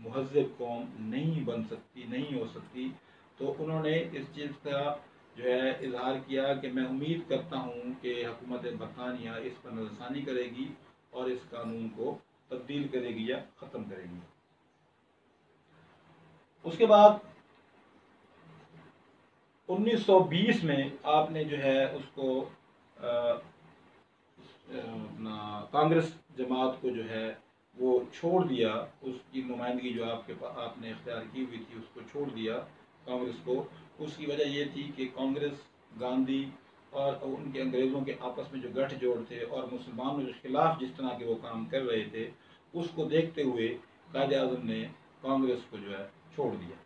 مہذب قوم نہیں بن سکتی، نہیں ہو سکتی. تو انہوں نے اس چیز کا جو ہے اظہار کیا کہ میں امید کرتا ہوں کہ حکومت برطانیہ اس پر نظر ثانی کرے گی اور اس قانون کو تبدیل کرے گی یا ختم کرے گی. اس کے بعد 1920 میں آپ نے جو ہے اس کو اپنا کانگریس جماعت کو جو ہے وہ چھوڑ دیا. اس کی نمائندگی جو آپ نے اختیار کی ہوئی تھی اس کو چھوڑ دیا کانگریس کو. اس کی وجہ یہ تھی کہ کانگریس، گاندھی اور ان کے انگریزوں کے آپس میں جو گٹھ جوڑ تھے اور مسلمانوں کے خلاف جس طرح کے وہ کام کر رہے تھے، اس کو دیکھتے ہوئے قائد اعظم نے کانگریس کو جو ہے چھوڑ دیا.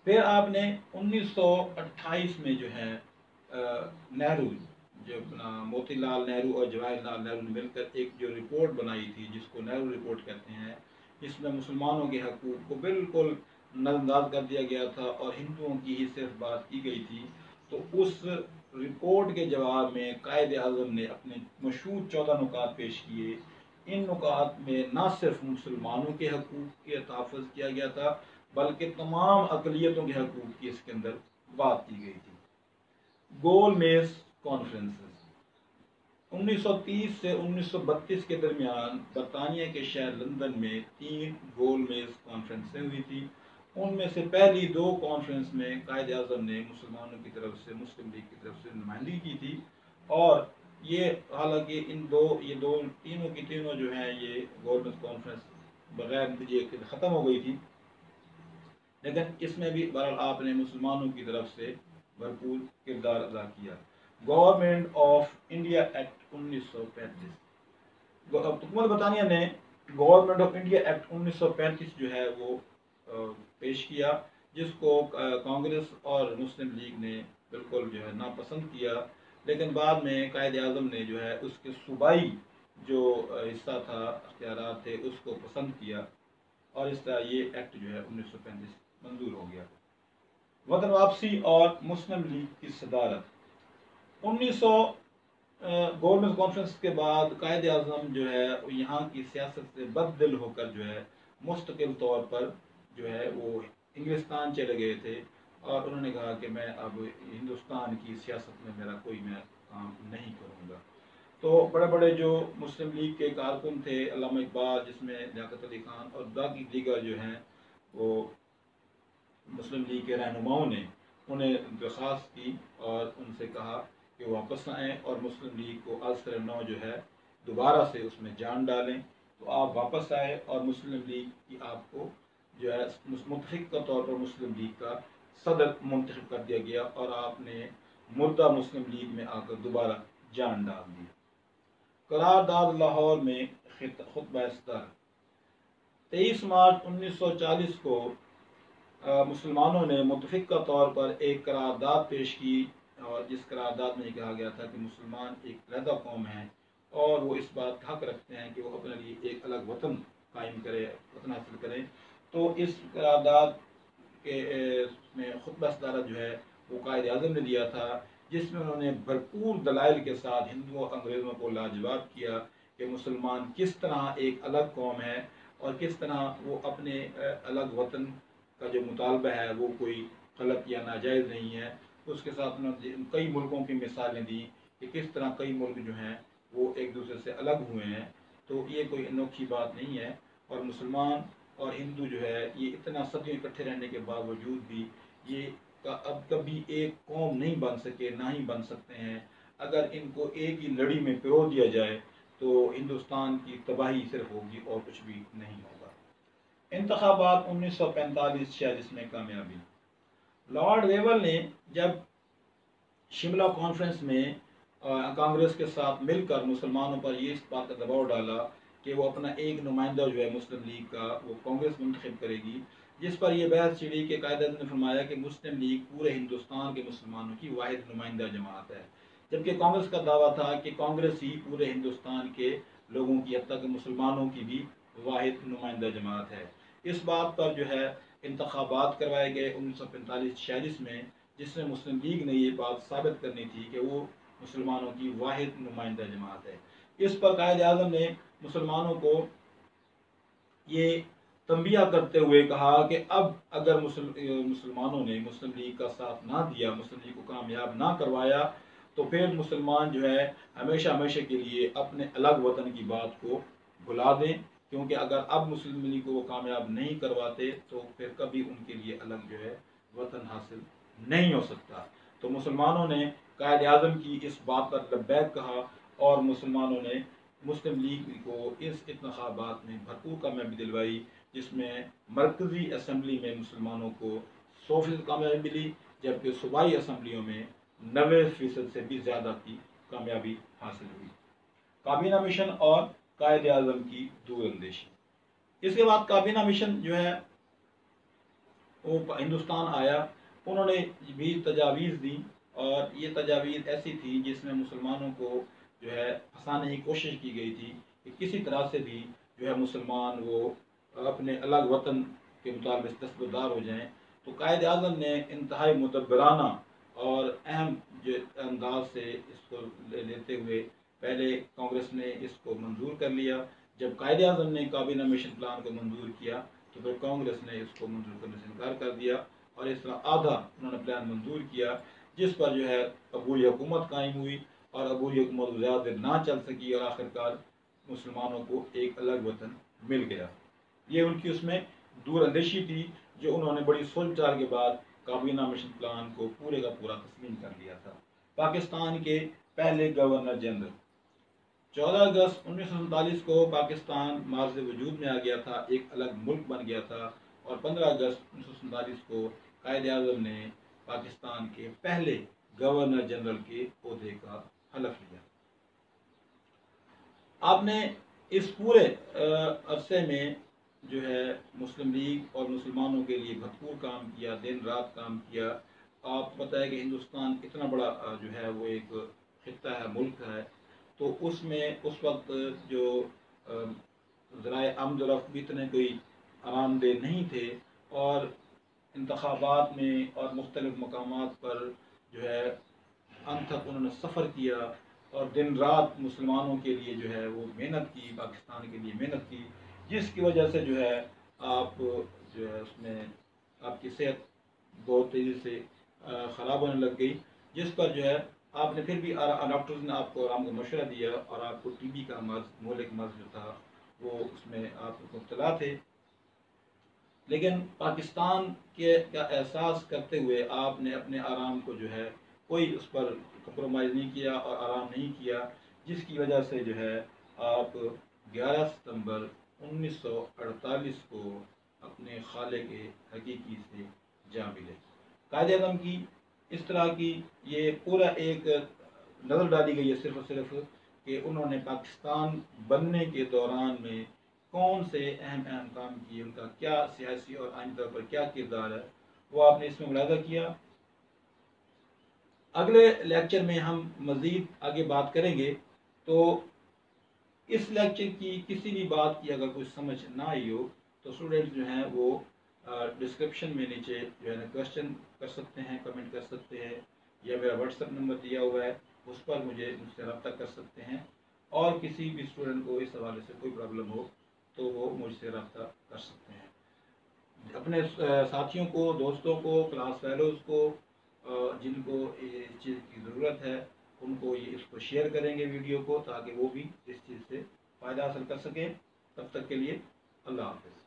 پھر آپ نے 1928 میں جو ہے نہرو، جو اپنا موتی لال نہرو اور جواہر لال نہرو نے مل کر ایک جو رپورٹ بنائی تھی جس کو نہرو رپورٹ کہتے ہیں، اس میں مسلمانوں کے حقوق کو بالکل نظر انداز کر دیا گیا تھا اور ہندوؤں کی ہی صرف بات کی گئی تھی. تو اس رپورٹ کے جواب میں قائد اعظم نے اپنے مشہور 14 نکات پیش کیے. ان نکات میں نہ صرف مسلمانوں کے حقوق کے تحفظ کیا گیا تھا بلکہ تمام اقلیتوں کے حقوق کی اس کے اندر بات کی گئی تھی. گول میز کانفرنسز 1930 سے 1932 کے درمیان برطانیہ کے شہر لندن میں 3 گول میز کانفرنسیں ہوئی تھی. ان میں سے پہلی 2 کانفرنس میں قائد اعظم نے مسلمانوں کی طرف سے، مسلم لیگ کی طرف سے نمائندگی کی تھی. اور یہ حالانکہ تینوں کی تینوں جو ہیں یہ گول میز کانفرنس بغیر نتیجے کے ختم ہو گئی تھی، لیکن اس میں بھی بہرحال آپ نے مسلمانوں کی طرف سے بھرپور کردار ادا کیا. گورنمنٹ آف انڈیا ایکٹ 1935، حکومت برطانیہ نے گورنمنٹ آف انڈیا ایکٹ 1935 جو ہے وہ پیش کیا، جس کو کانگریس اور مسلم لیگ نے بالکل جو ہے ناپسند کیا. لیکن بعد میں قائد اعظم نے جو ہے اس کے صوبائی جو حصہ تھا، اختیارات تھے، اس کو پسند کیا اور اس طرح یہ ایکٹ جو ہے 1935 منظور ہو گیا. وطن واپسی اور مسلم لیگ کی صدارت 1900 گول میز کانفرنس کے بعد قائد اعظم جو ہے یہاں کی سیاست سے بد دل ہو کر جو ہے مستقل طور پر جو ہے وہ انگلستان چلے گئے تھے اور انہوں نے کہا کہ میں اب ہندوستان کی سیاست میں میرا کوئی میں کام نہیں کروں گا. تو بڑے بڑے جو مسلم لیگ کے کارکن تھے، علامہ اقبال، جس میں لیاقت علی خان اور باقی دیگر جو ہیں وہ مسلم لیگ کے رہنماؤں نے انہیں درخواست کی اور ان سے کہا کہ وہ واپس آئیں اور مسلم لیگ کو از نو جو ہے دوبارہ سے اس میں جان ڈالیں. تو آپ واپس آئے اور مسلم لیگ کی آپ کو جو ہے منتخب کے طور پر مسلم لیگ کا صدر منتخب کر دیا گیا اور آپ نے مردہ مسلم لیگ میں آ کر دوبارہ جان ڈال دی. قرارداد لاہور میں خطبہ صدر 23 مارچ 1940 کو مسلمانوں نے متفق کے طور پر ایک قرارداد پیش کی اور جس قرارداد میں یہ کہا گیا تھا کہ مسلمان ایک علیحدہ قوم ہیں اور وہ اس بات کا حق رکھتے ہیں کہ وہ اپنے لیے ایک الگ وطن قائم کرے، وطن حاصل کریں. تو اس قرارداد کے میں خطبہ صدارت جو ہے وہ قائد اعظم نے دیا تھا، جس میں انہوں نے بھرپور دلائل کے ساتھ ہندوؤں اور انگریزوں کو لاجواب کیا کہ مسلمان کس طرح ایک الگ قوم ہے اور کس طرح وہ اپنے الگ وطن کا جو مطالبہ ہے وہ کوئی غلط یا ناجائز نہیں ہے. اس کے ساتھ انہوں نے کئی ملکوں کی مثالیں دی کہ کس طرح کئی ملک جو ہیں وہ ایک دوسرے سے الگ ہوئے ہیں. تو یہ کوئی انوکھی بات نہیں ہے اور مسلمان اور ہندو جو ہے یہ اتنا صدیوں اکٹھے رہنے کے باوجود بھی یہ اب کبھی ایک قوم نہیں بن سکے، نہ ہی بن سکتے ہیں. اگر ان کو ایک ہی لڑی میں پرو دیا جائے تو ہندوستان کی تباہی صرف ہوگی اور کچھ بھی نہیں ہوگا. انتخابات 1945-46 میں کامیابی. لارڈ ویول نے جب شملہ کانفرنس میں کانگریس کے ساتھ مل کر مسلمانوں پر یہ اس بات کا دباؤ ڈالا کہ وہ اپنا ایک نمائندہ جو ہے مسلم لیگ کا وہ کانگریس منتخب کرے گی، جس پر یہ بحث چھڑی کہ قائد اعظم نے فرمایا کہ مسلم لیگ پورے ہندوستان کے مسلمانوں کی واحد نمائندہ جماعت ہے، جبکہ کانگریس کا دعویٰ تھا کہ کانگریس ہی پورے ہندوستان کے لوگوں کی، حتیٰ کہ مسلمانوں کی بھی واحد نمائندہ جماعت ہے. اس بات پر جو ہے انتخابات کروائے گئے 1945-46 میں، جس میں مسلم لیگ نے یہ بات ثابت کرنی تھی کہ وہ مسلمانوں کی واحد نمائندہ جماعت ہے. اس پر قائد اعظم نے مسلمانوں کو یہ تنبیہ کرتے ہوئے کہا کہ اب اگر مسلمانوں نے مسلم لیگ کا ساتھ نہ دیا، مسلم لیگ کو کامیاب نہ کروایا، تو پھر مسلمان جو ہے ہمیشہ ہمیشہ کے لیے اپنے الگ وطن کی بات کو بھلا دیں، کیونکہ اگر اب مسلم لیگ کو وہ کامیاب نہیں کرواتے تو پھر کبھی ان کے لیے الگ جو ہے وطن حاصل نہیں ہو سکتا۔ تو مسلمانوں نے قائد اعظم کی اس بات پر لبیک کہا، اور مسلمانوں نے مسلم لیگ کو اس انتخابات میں بھرپور کامیابی دلوائی، جس میں مرکزی اسمبلی میں مسلمانوں کو 100% کامیابی ملی، جبکہ صوبائی اسمبلیوں میں 90% سے بھی زیادہ کی کامیابی حاصل ہوئی۔ کابینہ مشن اور قائد اعظم کی دور اندیشی۔ اس کے بعد کابینہ مشن جو ہے وہ ہندوستان آیا، انہوں نے بھی تجاویز دی، اور یہ تجاویز ایسی تھی جس میں مسلمانوں کو جو ہے پھنسانے کی کوشش کی گئی تھی کہ کسی طرح سے بھی جو ہے مسلمان وہ اپنے الگ وطن کے مطابق دستبردار ہو جائیں۔ تو قائد اعظم نے انتہائی مدبرانہ اور اہم جو انداز سے اس کو لیتے ہوئے پہلے کانگریس نے اس کو منظور کر لیا، جب قائد اعظم نے کابینہ مشن پلان کو منظور کیا تو پھر کانگریس نے اس کو منظور کرنے سے انکار کر دیا، اور اس طرح آدھا انہوں نے پلان منظور کیا، جس پر جو ہے عبوری حکومت قائم ہوئی، اور عبوری حکومت زیادہ دیر نہ چل سکی، اور آخرکار مسلمانوں کو ایک الگ وطن مل گیا۔ یہ ان کی اس میں دور اندیشی تھی، جو انہوں نے بڑی سوچ وچار کے بعد کابینہ مشن پلان کو پورے کا پورا تسلیم کر لیا تھا۔ پاکستان کے پہلے گورنر جنرل 14 اگست 1947 کو پاکستان معرض وجود میں آ گیا تھا، ایک الگ ملک بن گیا تھا، اور 15 اگست 1947 کو قائد اعظم نے پاکستان کے پہلے گورنر جنرل کے عہدے کا حلف لیا۔ آپ نے اس پورے عرصے میں جو ہے مسلم لیگ اور مسلمانوں کے لیے بھرپور کام کیا، دن رات کام کیا۔ آپ کو پتہ ہے کہ ہندوستان اتنا بڑا جو ہے وہ ایک خطہ ہے، ملک ہے، تو اس میں اس وقت جو ذرائع آمد و رفت بھی اتنے کوئی آرام دہ نہیں تھے، اور انتخابات میں اور مختلف مقامات پر جو ہے انتھک انہوں نے سفر کیا، اور دن رات مسلمانوں کے لیے جو ہے وہ محنت کی، پاکستان کے لیے محنت کی، جس کی وجہ سے جو ہے آپ جو ہے اس میں آپ کی صحت بہت تیزی سے خراب ہونے لگ گئی، جس پر جو ہے آپ نے پھر بھی ڈاکٹرز نے آپ کو آرام کا مشورہ دیا، اور آپ کو ٹی بی کا مرض، مہلک مرض جو تھا وہ اس میں آپ مبتلا تھے، لیکن پاکستان کے کا احساس کرتے ہوئے آپ نے اپنے آرام کو جو ہے کوئی اس پر کمپرومائز نہیں کیا اور آرام نہیں کیا، جس کی وجہ سے جو ہے آپ 11 ستمبر 1948 کو اپنے خالق حقیقی سے جا ملے۔ قائد اعظم کی اس طرح کی یہ پورا ایک نظر ڈالی گئی ہے صرف اور صرف کہ انہوں نے پاکستان بننے کے دوران میں کون سے اہم کام کیے، ان کا کیا سیاسی اور آئینی طور پر کیا کردار ہے، وہ آپ نے اس میں ملاحظہ کیا۔ اگلے لیکچر میں ہم مزید آگے بات کریں گے، تو اس لیکچر کی کسی بھی بات کی اگر کوئی سمجھ نہ آئی ہو تو اسٹوڈنٹس جو ہیں وہ ڈسکرپشن میں نیچے جو ہے نا کوشچن کر سکتے ہیں، کمنٹ کر سکتے ہیں، یا میرا واٹس ایپ نمبر دیا ہوا ہے اس پر مجھ سے رابطہ کر سکتے ہیں، اور کسی بھی اسٹوڈنٹ کو اس حوالے سے کوئی پرابلم ہو تو وہ مجھ سے رابطہ کر سکتے ہیں۔ اپنے ساتھیوں کو، دوستوں کو، کلاس فیلوز کو جن کو اس چیز کی ضرورت ہے ان کو اس کو شیئر کریں گے ویڈیو کو، تاکہ وہ بھی اس چیز سے فائدہ حاصل کر سکیں۔ تب تک کے لیے اللہ حافظ۔